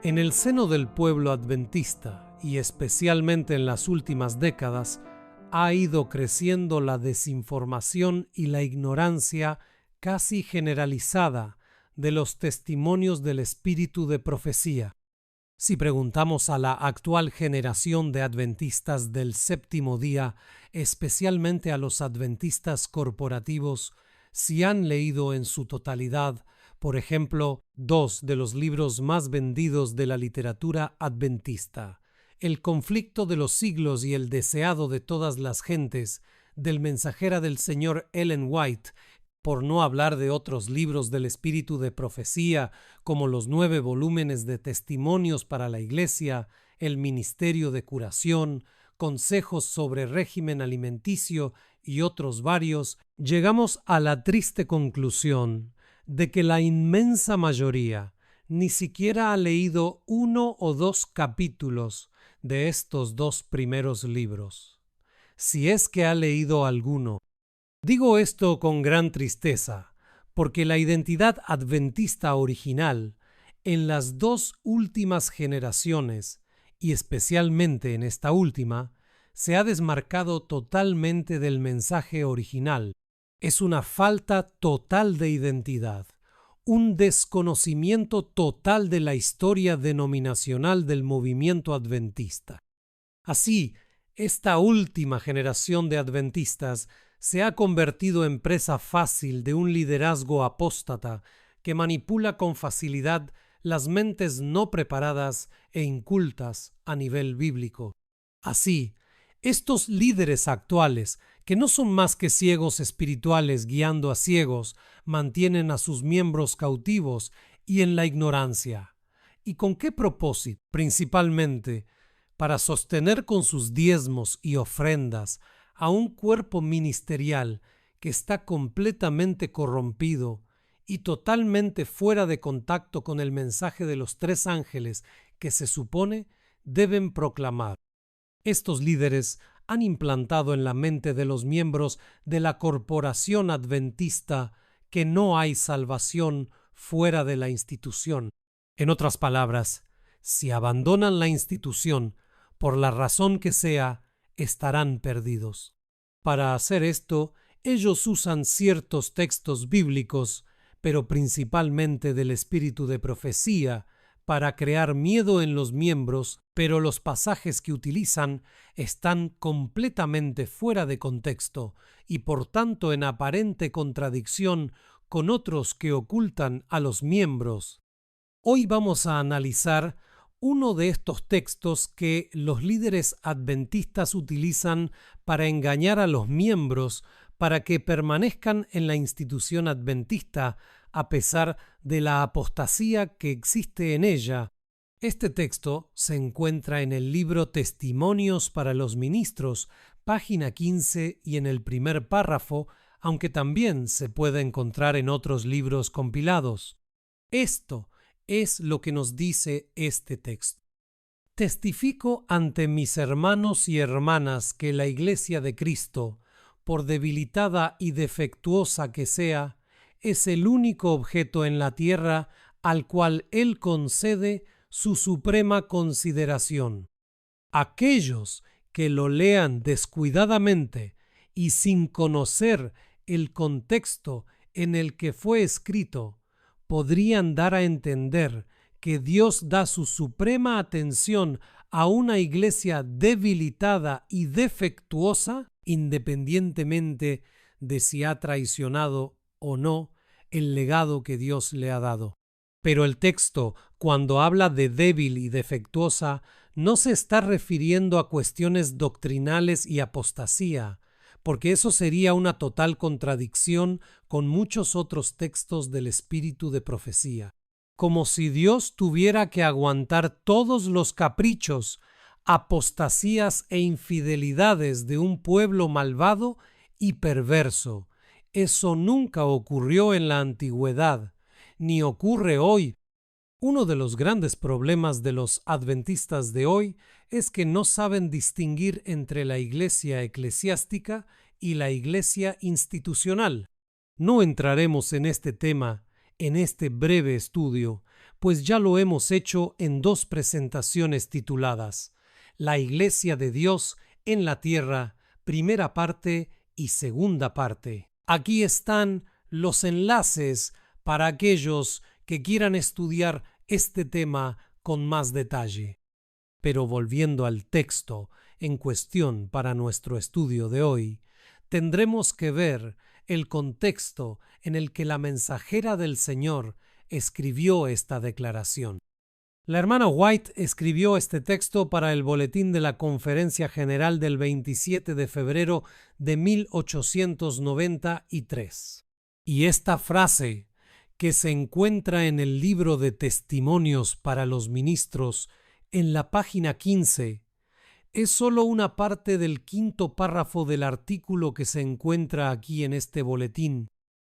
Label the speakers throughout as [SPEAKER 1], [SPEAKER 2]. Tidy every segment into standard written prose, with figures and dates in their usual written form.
[SPEAKER 1] En el seno del pueblo adventista, y especialmente en las últimas décadas, ha ido creciendo la desinformación y la ignorancia casi generalizada de los testimonios del espíritu de profecía. Si preguntamos a la actual generación de adventistas del séptimo día, especialmente a los adventistas corporativos, si han leído en su totalidad, por ejemplo, 2 de los libros más vendidos de la literatura adventista, El conflicto de los siglos y el deseado de todas las gentes, del mensajera del Señor Ellen White, por no hablar de otros libros del espíritu de profecía, como los 9 volúmenes de Testimonios para la Iglesia, El Ministerio de Curación, Consejos sobre régimen alimenticio y otros varios, llegamos a la triste conclusión de que la inmensa mayoría ni siquiera ha leído 1 o 2 capítulos de estos 2 primeros libros, si es que ha leído alguno. Digo esto con gran tristeza, porque la identidad adventista original en las 2 últimas generaciones, y especialmente en esta última, se ha desmarcado totalmente del mensaje original. Es una falta total de identidad, un desconocimiento total de la historia denominacional del movimiento adventista. Así, esta última generación de adventistas se ha convertido en presa fácil de un liderazgo apóstata que manipula con facilidad las mentes no preparadas e incultas a nivel bíblico. Así, estos líderes actuales, que no son más que ciegos espirituales guiando a ciegos, mantienen a sus miembros cautivos y en la ignorancia. ¿Y con qué propósito? Principalmente, para sostener con sus diezmos y ofrendas a un cuerpo ministerial que está completamente corrompido y totalmente fuera de contacto con el mensaje de los 3 ángeles que se supone deben proclamar. Estos líderes han implantado en la mente de los miembros de la corporación adventista que no hay salvación fuera de la institución. En otras palabras, si abandonan la institución, por la razón que sea, estarán perdidos. Para hacer esto, ellos usan ciertos textos bíblicos, pero principalmente del espíritu de profecía, para crear miedo en los miembros, pero los pasajes que utilizan están completamente fuera de contexto y por tanto en aparente contradicción con otros que ocultan a los miembros. Hoy vamos a analizar uno de estos textos que los líderes adventistas utilizan para engañar a los miembros para que permanezcan en la institución adventista a pesar de la apostasía que existe en ella. Este texto se encuentra en el libro Testimonios para los Ministros, página 15 y en el primer párrafo, aunque también se puede encontrar en otros libros compilados. Esto es lo que nos dice este texto. Testifico ante mis hermanos y hermanas que la Iglesia de Cristo, por debilitada y defectuosa que sea, es el único objeto en la tierra al cual Él concede su suprema consideración. Aquellos que lo lean descuidadamente y sin conocer el contexto en el que fue escrito, podrían dar a entender que Dios da su suprema atención a una iglesia debilitada y defectuosa, independientemente de si ha traicionado o no el legado que Dios le ha dado. Pero el texto, cuando habla de débil y defectuosa, no se está refiriendo a cuestiones doctrinales y apostasía, porque eso sería una total contradicción con muchos otros textos del espíritu de profecía. Como si Dios tuviera que aguantar todos los caprichos, apostasías e infidelidades de un pueblo malvado y perverso. Eso nunca ocurrió en la antigüedad, ni ocurre hoy. Uno de los grandes problemas de los adventistas de hoy es que no saben distinguir entre la iglesia eclesiástica y la iglesia institucional. No entraremos en este tema en este breve estudio, pues ya lo hemos hecho en 2 presentaciones tituladas La Iglesia de Dios en la Tierra, primera parte y segunda parte. Aquí están los enlaces para aquellos que quieran estudiar este tema con más detalle. Pero volviendo al texto en cuestión para nuestro estudio de hoy, tendremos que ver el contexto en el que la mensajera del Señor escribió esta declaración. La hermana White escribió este texto para el boletín de la Conferencia General del 27 de febrero de 1893. Y esta frase, que se encuentra en el libro de Testimonios para los Ministros, en la página 15, es solo una parte del 5º párrafo del artículo que se encuentra aquí en este boletín.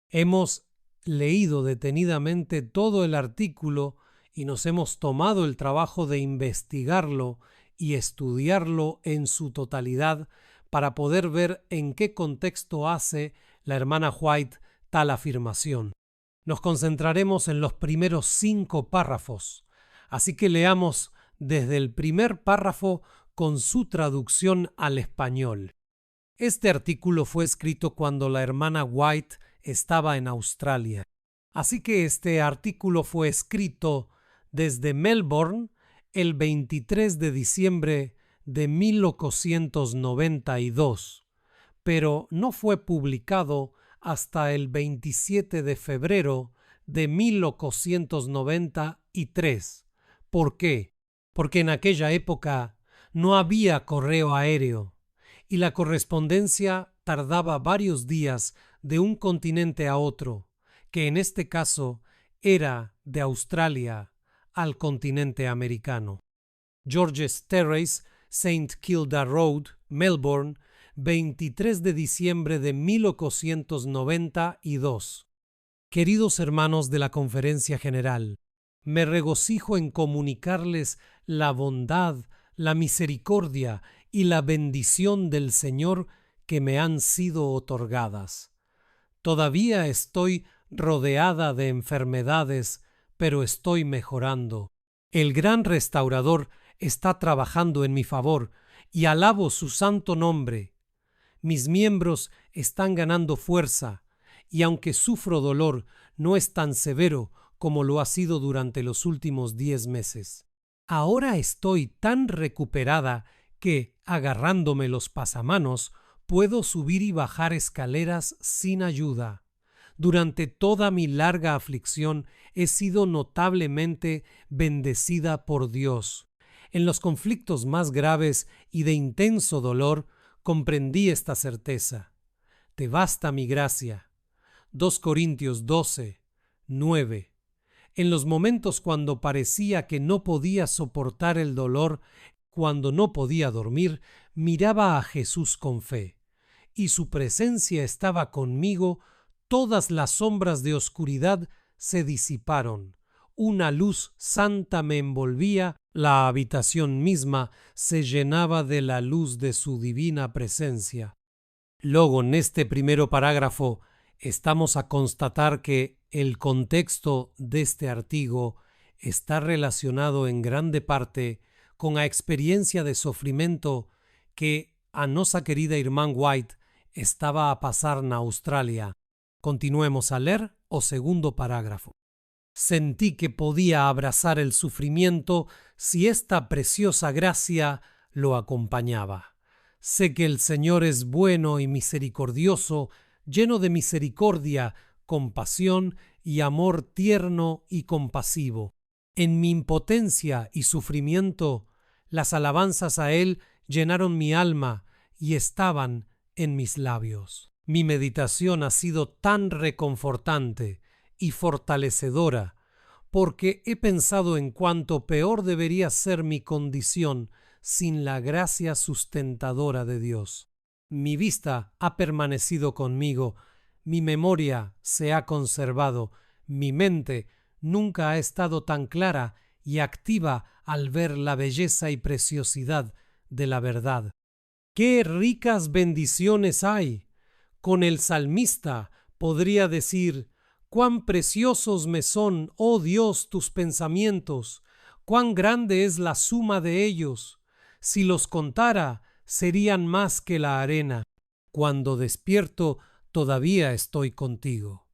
[SPEAKER 1] Hemos leído detenidamente todo el artículo y nos hemos tomado el trabajo de investigarlo y estudiarlo en su totalidad para poder ver en qué contexto hace la hermana White tal afirmación. Nos concentraremos en los primeros 5 párrafos, así que leamos desde el primer párrafo con su traducción al español. Este artículo fue escrito cuando la hermana White estaba en Australia, así que este artículo fue escrito desde Melbourne el 23 de diciembre de 1892, pero no fue publicado hasta el 27 de febrero de 1893. ¿Por qué? Porque en aquella época no había correo aéreo y la correspondencia tardaba varios días de un continente a otro, que en este caso era de Australia al continente americano. Georges Terrace, St. Kilda Road, Melbourne, 23 de diciembre de 1892. Queridos hermanos de la Conferencia General, me regocijo en comunicarles la bondad, la misericordia y la bendición del Señor que me han sido otorgadas. Todavía estoy rodeada de enfermedades, pero estoy mejorando. El gran restaurador está trabajando en mi favor y alabo su santo nombre. Mis miembros están ganando fuerza y aunque sufro dolor, no es tan severo como lo ha sido durante los últimos 10 meses. Ahora estoy tan recuperada que, agarrándome los pasamanos, puedo subir y bajar escaleras sin ayuda. Durante toda mi larga aflicción he sido notablemente bendecida por Dios. En los conflictos más graves y de intenso dolor comprendí esta certeza. Te basta mi gracia. 2 Corintios 12, 9. En los momentos cuando parecía que no podía soportar el dolor, cuando no podía dormir, miraba a Jesús con fe, y su presencia estaba conmigo. Todas las sombras de oscuridad se disiparon. Una luz santa me envolvía, la habitación misma se llenaba de la luz de su divina presencia. Luego, en este primero parágrafo, estamos a constatar que el contexto de este artículo está relacionado en grande parte con la experiencia de sufrimiento que a nosa querida irmán White estaba a pasar na Australia. Continuemos a leer o segundo parágrafo. Sentí que podía abrazar el sufrimiento si esta preciosa gracia lo acompañaba. Sé que el Señor es bueno y misericordioso, lleno de misericordia, compasión y amor tierno y compasivo. En mi impotencia y sufrimiento, las alabanzas a Él llenaron mi alma y estaban en mis labios. Mi meditación ha sido tan reconfortante y fortalecedora, porque he pensado en cuánto peor debería ser mi condición sin la gracia sustentadora de Dios. Mi vista ha permanecido conmigo, mi memoria se ha conservado, mi mente nunca ha estado tan clara y activa al ver la belleza y preciosidad de la verdad. ¡Qué ricas bendiciones hay! Con el salmista podría decir: Cuán preciosos me son, oh Dios, tus pensamientos, cuán grande es la suma de ellos. Si los contara, serían más que la arena. Cuando despierto, todavía estoy contigo.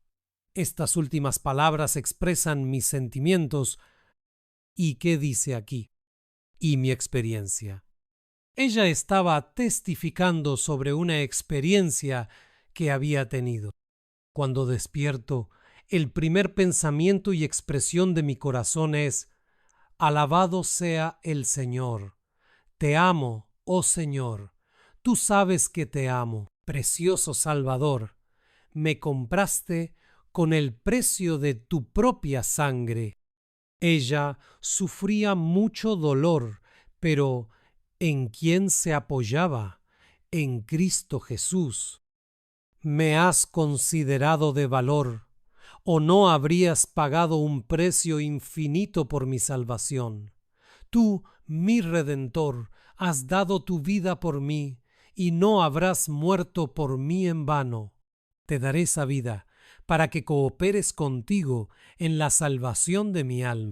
[SPEAKER 1] Estas últimas palabras expresan mis sentimientos. ¿Y qué dice aquí? Y mi experiencia. Ella estaba testificando sobre una experiencia que había tenido. Cuando despierto, el primer pensamiento y expresión de mi corazón es: alabado sea el Señor. Te amo, oh Señor. Tú sabes que te amo, precioso Salvador. Me compraste con el precio de tu propia sangre. Ella sufría mucho dolor, pero ¿en quién se apoyaba? En Cristo Jesús. ¿Me has considerado de valor, o no habrías pagado un precio infinito por mi salvación? Tú, mi Redentor, has dado tu vida por mí, y no habrás muerto por mí en vano. Te daré esa vida para que cooperes contigo en la salvación de mi alma.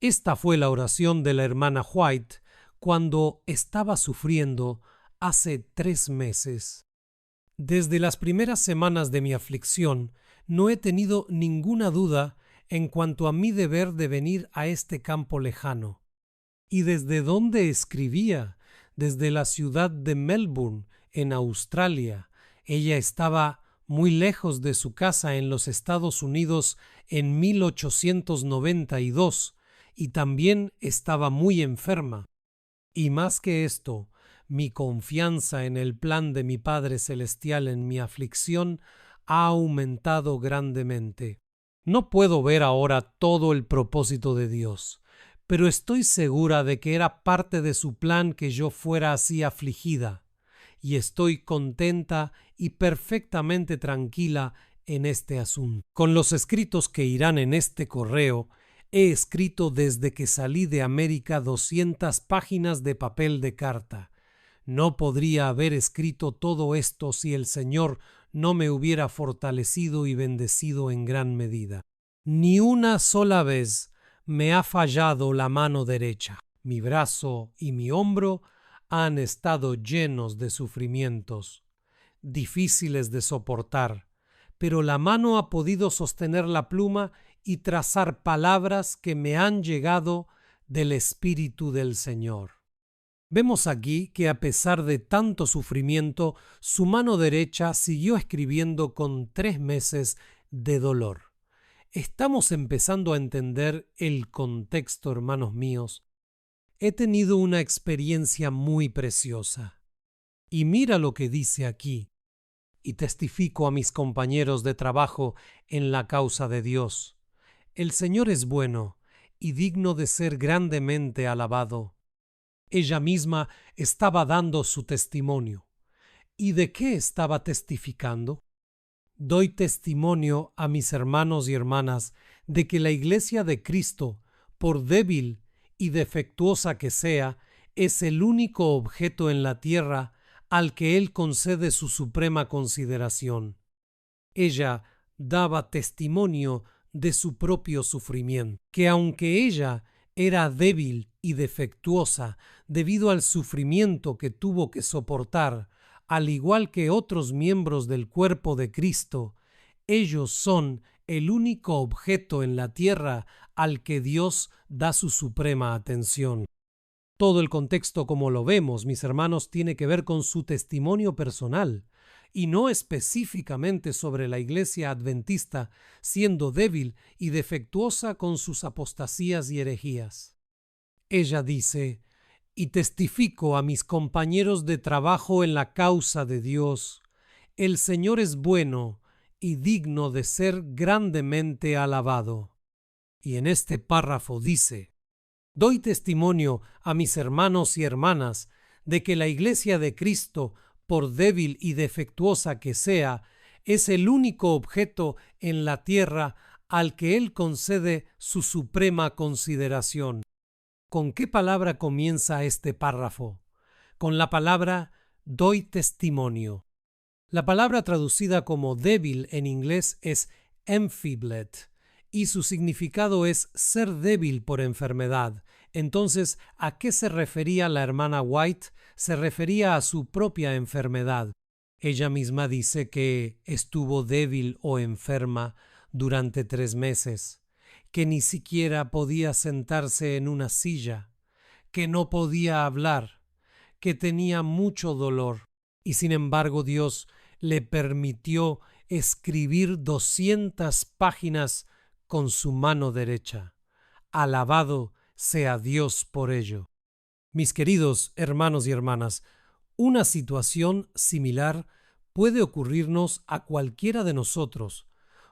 [SPEAKER 1] Esta fue la oración de la hermana White cuando estaba sufriendo hace 3 meses. Desde las primeras semanas de mi aflicción, no he tenido ninguna duda en cuanto a mi deber de venir a este campo lejano. ¿Y desde dónde escribía? Desde la ciudad de Melbourne, en Australia. Ella estaba muy lejos de su casa en los Estados Unidos en 1892 y también estaba muy enferma. Y más que esto, mi confianza en el plan de mi Padre Celestial en mi aflicción ha aumentado grandemente. No puedo ver ahora todo el propósito de Dios, pero estoy segura de que era parte de su plan que yo fuera así afligida, y estoy contenta y perfectamente tranquila en este asunto. Con los escritos que irán en este correo, he escrito desde que salí de América 200 páginas de papel de carta. No podría haber escrito todo esto si el Señor no me hubiera fortalecido y bendecido en gran medida. Ni una sola vez me ha fallado la mano derecha. Mi brazo y mi hombro han estado llenos de sufrimientos, difíciles de soportar, pero la mano ha podido sostener la pluma y trazar palabras que me han llegado del Espíritu del Señor. Vemos aquí que a pesar de tanto sufrimiento, su mano derecha siguió escribiendo con 3 meses de dolor. Estamos empezando a entender el contexto, hermanos míos. He tenido una experiencia muy preciosa. Y mira lo que dice aquí. Y testifico a mis compañeros de trabajo en la causa de Dios. El Señor es bueno y digno de ser grandemente alabado. Ella misma estaba dando su testimonio. ¿Y de qué estaba testificando? Doy testimonio a mis hermanos y hermanas de que la Iglesia de Cristo, por débil y defectuosa que sea, es el único objeto en la tierra al que Él concede su suprema consideración. Ella daba testimonio de su propio sufrimiento, que aunque ella era débil y defectuosa debido al sufrimiento que tuvo que soportar, al igual que otros miembros del cuerpo de Cristo, ellos son el único objeto en la tierra al que Dios da su suprema atención. Todo el contexto, como lo vemos, mis hermanos, tiene que ver con su testimonio personal, y no específicamente sobre la Iglesia adventista siendo débil y defectuosa con sus apostasías y herejías. Ella dice: y testifico a mis compañeros de trabajo en la causa de Dios, el Señor es bueno y digno de ser grandemente alabado. Y en este párrafo dice: doy testimonio a mis hermanos y hermanas de que la Iglesia de Cristo, por débil y defectuosa que sea, es el único objeto en la tierra al que Él concede su suprema consideración. ¿Con qué palabra comienza este párrafo? Con la palabra doy testimonio. La palabra traducida como débil en inglés es enfiblet, y su significado es ser débil por enfermedad. Entonces, ¿a qué se refería la hermana White? Se refería a su propia enfermedad. Ella misma dice que estuvo débil o enferma durante 3 meses, que ni siquiera podía sentarse en una silla, que no podía hablar, que tenía mucho dolor, y sin embargo Dios le permitió escribir 200 páginas con su mano derecha. Alabado sea Dios por ello. Mis queridos hermanos y hermanas, una situación similar puede ocurrirnos a cualquiera de nosotros,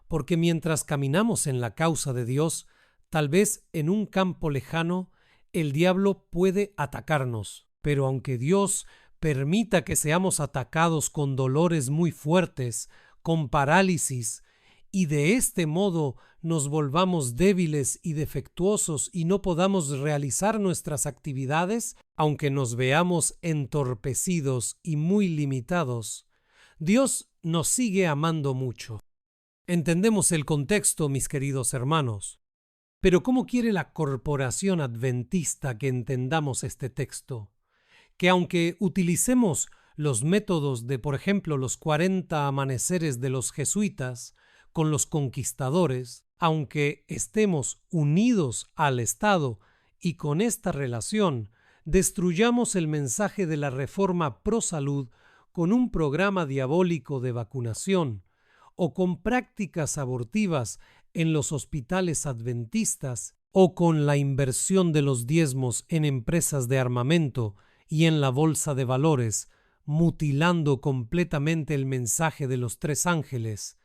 [SPEAKER 1] porque mientras caminamos en la causa de Dios, tal vez en un campo lejano, el diablo puede atacarnos. Pero aunque Dios permita que seamos atacados con dolores muy fuertes, con parálisis, y de este modo nos volvamos débiles y defectuosos y no podamos realizar nuestras actividades, aunque nos veamos entorpecidos y muy limitados, Dios nos sigue amando mucho. Entendemos el contexto, mis queridos hermanos. Pero ¿cómo quiere la Corporación Adventista que entendamos este texto? Que aunque utilicemos los métodos de, por ejemplo, los 40 amaneceres de los jesuitas con los conquistadores, aunque estemos unidos al Estado y con esta relación destruyamos el mensaje de la reforma pro salud con un programa diabólico de vacunación o con prácticas abortivas en los hospitales adventistas o con la inversión de los diezmos en empresas de armamento y en la bolsa de valores, mutilando completamente el mensaje de los 3 ángeles,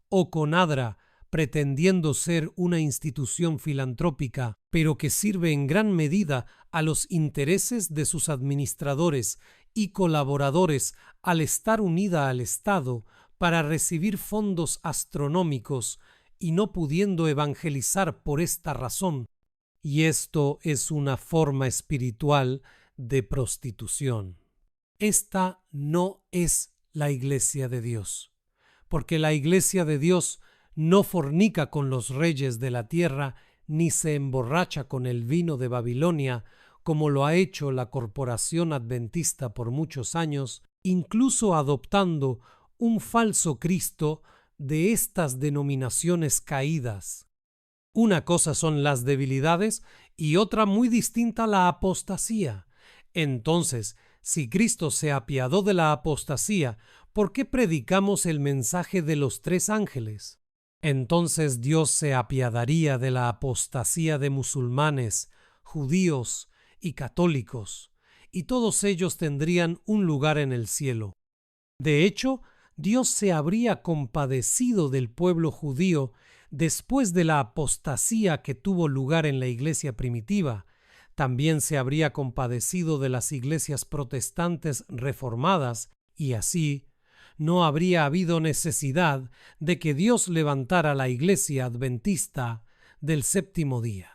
[SPEAKER 1] o con ADRA pretendiendo ser una institución filantrópica, pero que sirve en gran medida a los intereses de sus administradores y colaboradores al estar unida al Estado para recibir fondos astronómicos y no pudiendo evangelizar por esta razón. Y esto es una forma espiritual de prostitución. Esta no es la Iglesia de Dios, porque la Iglesia de Dios no fornica con los reyes de la tierra ni se emborracha con el vino de Babilonia, como lo ha hecho la Corporación Adventista por muchos años, incluso adoptando un falso Cristo de estas denominaciones caídas. Una cosa son las debilidades y otra muy distinta la apostasía. Entonces, si Cristo se apiadó de la apostasía, ¿por qué predicamos el mensaje de los 3 ángeles? Entonces Dios se apiadaría de la apostasía de musulmanes, judíos y católicos, y todos ellos tendrían un lugar en el cielo. De hecho, Dios se habría compadecido del pueblo judío después de la apostasía que tuvo lugar en la iglesia primitiva. También se habría compadecido de las iglesias protestantes reformadas y así no habría habido necesidad de que Dios levantara la iglesia adventista del séptimo día.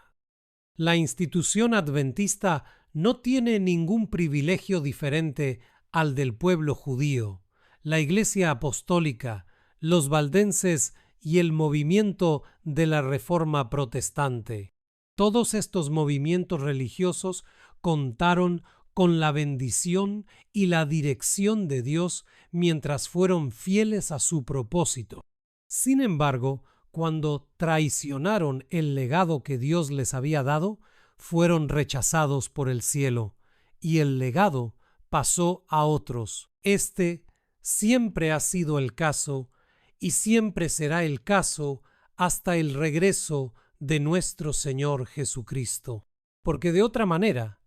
[SPEAKER 1] La institución adventista no tiene ningún privilegio diferente al del pueblo judío. La Iglesia Apostólica, los valdenses y el movimiento de la Reforma Protestante. Todos estos movimientos religiosos contaron con la bendición y la dirección de Dios mientras fueron fieles a su propósito. Sin embargo, cuando traicionaron el legado que Dios les había dado, fueron rechazados por el cielo, y el legado pasó a otros. Este siempre ha sido el caso y siempre será el caso hasta el regreso de nuestro Señor Jesucristo. Porque de otra manera,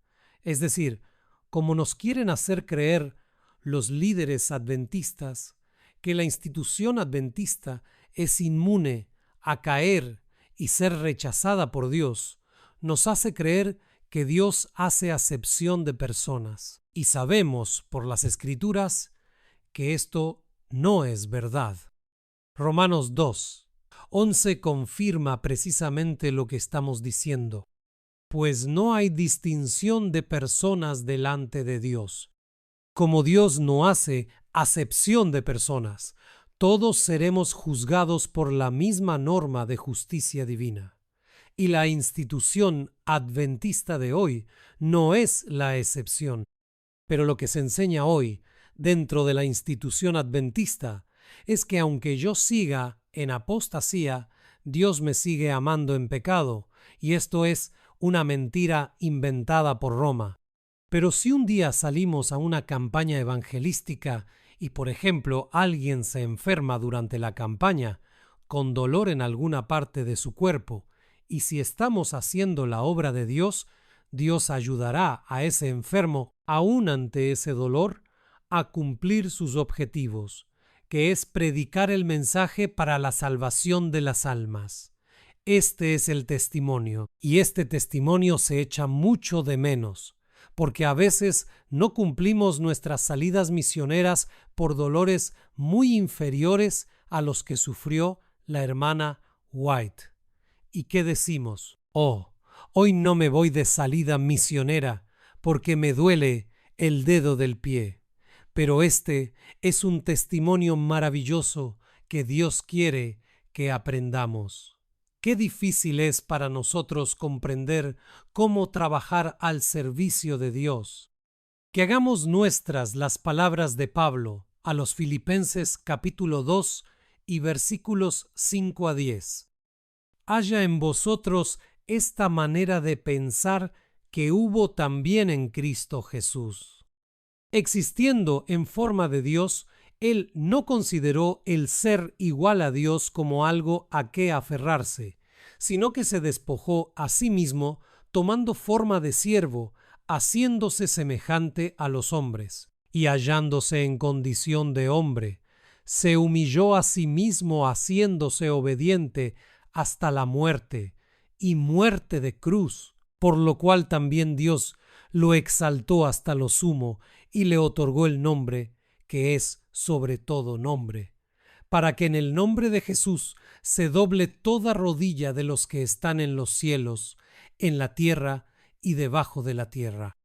[SPEAKER 1] es decir, como nos quieren hacer creer los líderes adventistas, que la institución adventista es inmune a caer y ser rechazada por Dios, nos hace creer que Dios hace acepción de personas. Y sabemos por las Escrituras que esto no es verdad. Romanos 2:11 confirma precisamente lo que estamos diciendo. Pues no hay distinción de personas delante de Dios. Como Dios no hace acepción de personas, Todos seremos juzgados por la misma norma de justicia divina. Y la institución adventista de hoy no es la excepción. Pero lo que se enseña hoy dentro de la institución adventista es que aunque yo siga en apostasía, Dios me sigue amando en pecado, y esto es una mentira inventada por Roma. Pero si un día salimos a una campaña evangelística y, por ejemplo, alguien se enferma durante la campaña con dolor en alguna parte de su cuerpo, y si estamos haciendo la obra de Dios, Dios ayudará a ese enfermo, aún ante ese dolor, a cumplir sus objetivos, que es predicar el mensaje para la salvación de las almas. Este es el testimonio, y este testimonio se echa mucho de menos, porque a veces no cumplimos nuestras salidas misioneras por dolores muy inferiores a los que sufrió la hermana White. ¿Y qué decimos? Oh, hoy no me voy de salida misionera porque me duele el dedo del pie. Pero este es un testimonio maravilloso que Dios quiere que aprendamos. Qué difícil es para nosotros comprender cómo trabajar al servicio de Dios. Que hagamos nuestras las palabras de Pablo a los Filipenses capítulo 2 y versículos 5 a 10. Haya en vosotros esta manera de pensar que hubo también en Cristo Jesús. Existiendo en forma de Dios, Él no consideró el ser igual a Dios como algo a qué aferrarse, sino que se despojó a sí mismo, tomando forma de siervo, haciéndose semejante a los hombres, y hallándose en condición de hombre, se humilló a sí mismo, haciéndose obediente hasta la muerte, y muerte de cruz, por lo cual también Dios lo exaltó hasta lo sumo y le otorgó el nombre que es sobre todo nombre, para que en el nombre de Jesús se doble toda rodilla de los que están en los cielos, en la tierra y debajo de la tierra.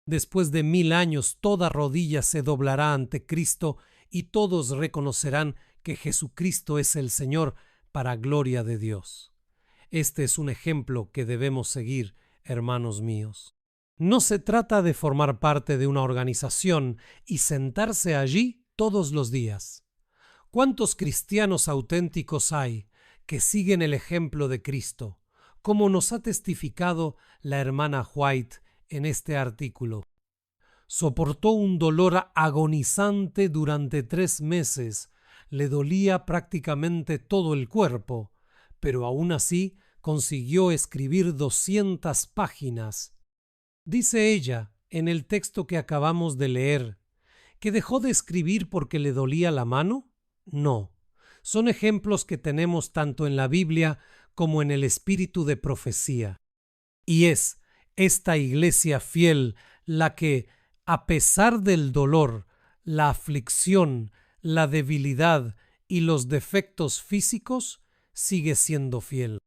[SPEAKER 1] Después de 1000 años toda rodilla se doblará ante Cristo y todos reconocerán que Jesucristo es el Señor, para gloria de Dios. Este es un ejemplo que debemos seguir, hermanos míos. No se trata de formar parte de una organización y sentarse allí todos los días. ¿Cuántos cristianos auténticos hay que siguen el ejemplo de Cristo, como nos ha testificado la hermana White en este artículo? Soportó un dolor agonizante durante 3 meses, le dolía prácticamente todo el cuerpo, pero aún así consiguió escribir 200 páginas. Dice ella, en el texto que acabamos de leer, ¿que dejó de escribir porque le dolía la mano? No. Son ejemplos que tenemos tanto en la Biblia como en el espíritu de profecía. Y es esta iglesia fiel la que, a pesar del dolor, la aflicción, la debilidad y los defectos físicos, sigue siendo fiel.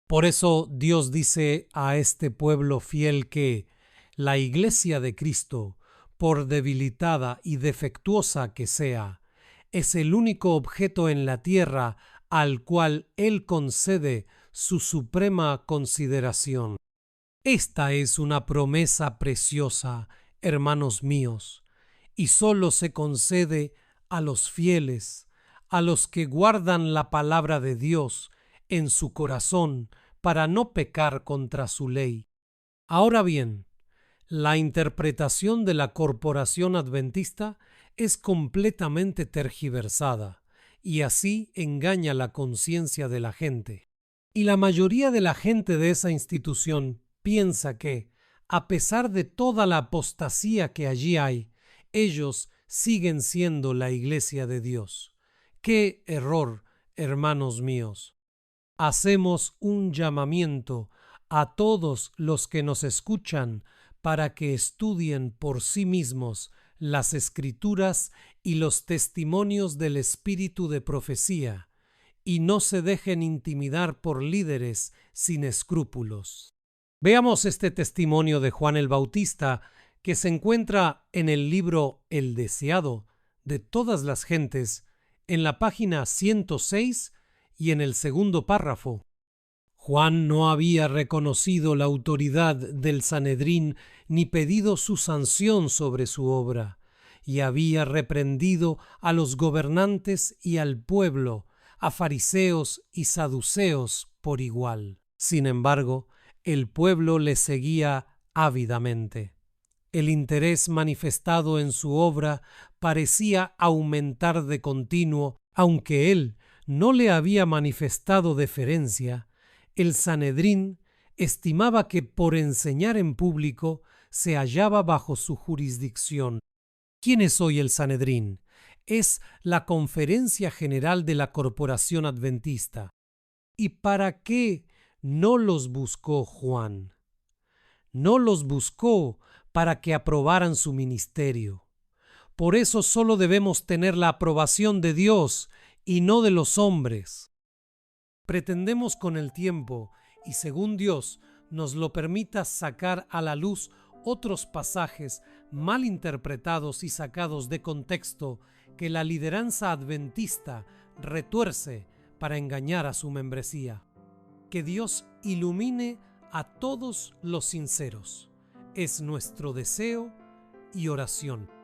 [SPEAKER 1] Por eso Dios dice a este pueblo fiel que la iglesia de Cristo, por debilitada y defectuosa que sea, es el único objeto en la tierra al cual Él concede su suprema consideración. Esta es una promesa preciosa, hermanos míos, y sólo se concede a los fieles, a los que guardan la palabra de Dios en su corazón para no pecar contra su ley. Ahora bien, la interpretación de la Corporación Adventista es completamente tergiversada y así engaña la conciencia de la gente. Y la mayoría de la gente de esa institución piensa que, a pesar de toda la apostasía que allí hay, ellos siguen siendo la iglesia de Dios. ¡Qué error, hermanos míos! Hacemos un llamamiento a todos los que nos escuchan para que estudien por sí mismos las Escrituras y los testimonios del espíritu de profecía, y no se dejen intimidar por líderes sin escrúpulos. Veamos este testimonio de Juan el Bautista, que se encuentra en el libro El Deseado de todas las gentes, En la página 106 y en el segundo párrafo, Juan no había reconocido la autoridad del Sanedrín ni pedido su sanción sobre su obra, y había reprendido a los gobernantes y al pueblo, a fariseos y saduceos por igual. Sin embargo, el pueblo le seguía ávidamente. El interés manifestado en su obra parecía aumentar de continuo, aunque él no le había manifestado deferencia. El Sanedrín estimaba que por enseñar en público se hallaba bajo su jurisdicción. ¿Quién es hoy el Sanedrín? Es la Conferencia General de la Corporación Adventista. ¿Y para qué no los buscó Juan? No los buscó para que aprobaran su ministerio. Por eso solo debemos tener la aprobación de Dios y no de los hombres. Pretendemos con el tiempo, y según Dios nos lo permita, sacar a la luz otros pasajes mal interpretados y sacados de contexto que la lideranza adventista retuerce para engañar a su membresía. Que Dios ilumine a todos los sinceros. Es nuestro deseo y oración.